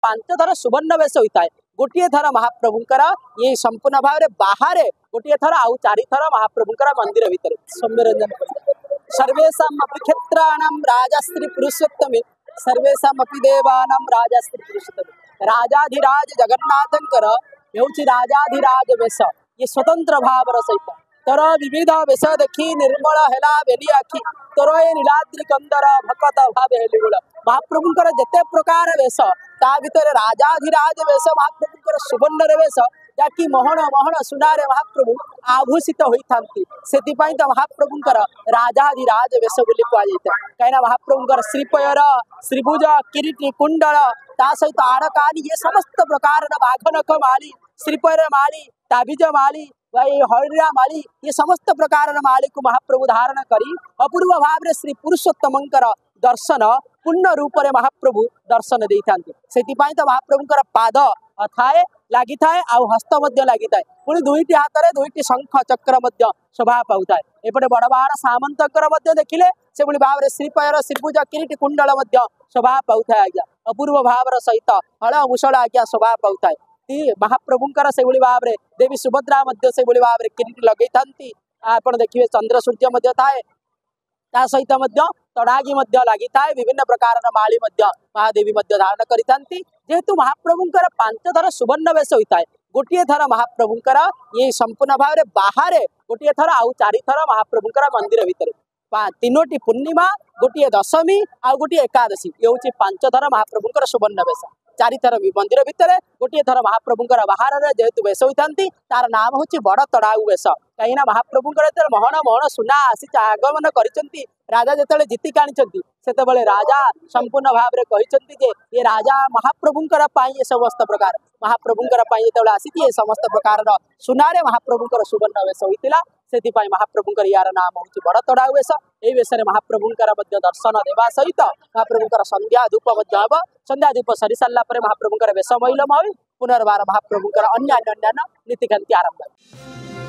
पांच थर सुवर्ण वेश होता है। गोटे थर महाप्रभुंकर ये संपूर्ण भाव में बाहर गोटे थर आउ चारि थर महाप्रभुंकर मंदिर भितर सौम्यरंजन सर्वेशा क्षेत्राणां राजश्री पुरुषोत्तमे सर्वेशा देवानां राजश्री पुरुषोत्तमे राजाधिराज जगन्नाथंकर हेउछि राजाधिराज वेश ये स्वतंत्र भाव सहित तोर विविध वेश देखी निर्मल हेला बेली आखि तोर ये नीलाद्रि कंदर भकत भाव हेलीगुड़ महाप्रभुंकर जेते प्रकार वेश ता भितर राजाधिराज वेश महाप्रभुंकर सुवर्ण वेश जाकि मोहन मोहन सुनारे महाप्रभु आभूषित होता से महाप्रभुंकर राजाधिराज वेश बोली कहुए कहीं महाप्रभुंकर श्रीपयर श्रीभुज किरीटी कुंडल ता सहित आड़कानी ये समस्त प्रकार बाघनख माली श्रीपयर माली ताबिज माली हरिया माली ये समस्त प्रकार माली को महाप्रभु धारण करी अपूर्व भाव श्री पुरुषोत्तमंकर दर्शन पूर्ण रूप में महाप्रभु दर्शन देते से महाप्रभुंकर पाद थाए लगी थाए आ हस्त लगी थाए पुणी दुईटी हाथ में दुईटी शंख चक्र शोभा पाऊे एपटे बड़बाड़ सामंतर देखिले से भाव में श्रीपयर श्रीभुज किरीटी कुंडल शोभा पाऊे आज्ञा अपूर्व भाव सहित हल मुसल आज्ञा शोभा पाऊे महाप्रभुंकर से भाव में देवी सुभद्रा से भाव में किरीटी लगे आप देखिए चंद्र सूर्य थाए ता सहित तड़ागी लगी थाए विभिन्न प्रकार माली महादेवी धारण करी जेहेतु महाप्रभुंकर पांच थर सुवर्ण वेश होता है गोटे थर महाप्रभुंकर ये संपूर्ण भाव में बाहर गोटे थर आउ चारि थर महाप्रभुंकर मंदिर भितर तीनोटी पूर्णिमा गोटे दशमी आ गोटे एकादशी ये हूँ पांच थर महाप्रभुंकर सुवर्ण वेश चारि थर मंदिर भितर गोटे थर महाप्रभुंकर बाहर जेहेतु वेश होता तार नाम हूँ बड़ तड़ाऊ वेश कहीं महाप्रभुंकर मोहन मोहन सुना आसी आगमन कर राजा जिते जीतिक आनी से राजा संपूर्ण भाव में कहते ये राजा महाप्रभुंकर ये समस्त प्रकार महाप्रभुंकर जो आसी ये समस्त प्रकार सुनारे महाप्रभुंकर सुवर्ण वेश होता से महाप्रभुंकर यार नाम हूँ बड़ तड़ाऊ वेश यही वेश महाप्रभुंकर दर्शन देवा सहित महाप्रभुंकर संध्या धूप हम संध्या धूप सरी सारा महाप्रभुंकर वेश महिलम पुनर्बार महाप्रभुंकर अन्य नीतिकांति आरंभ।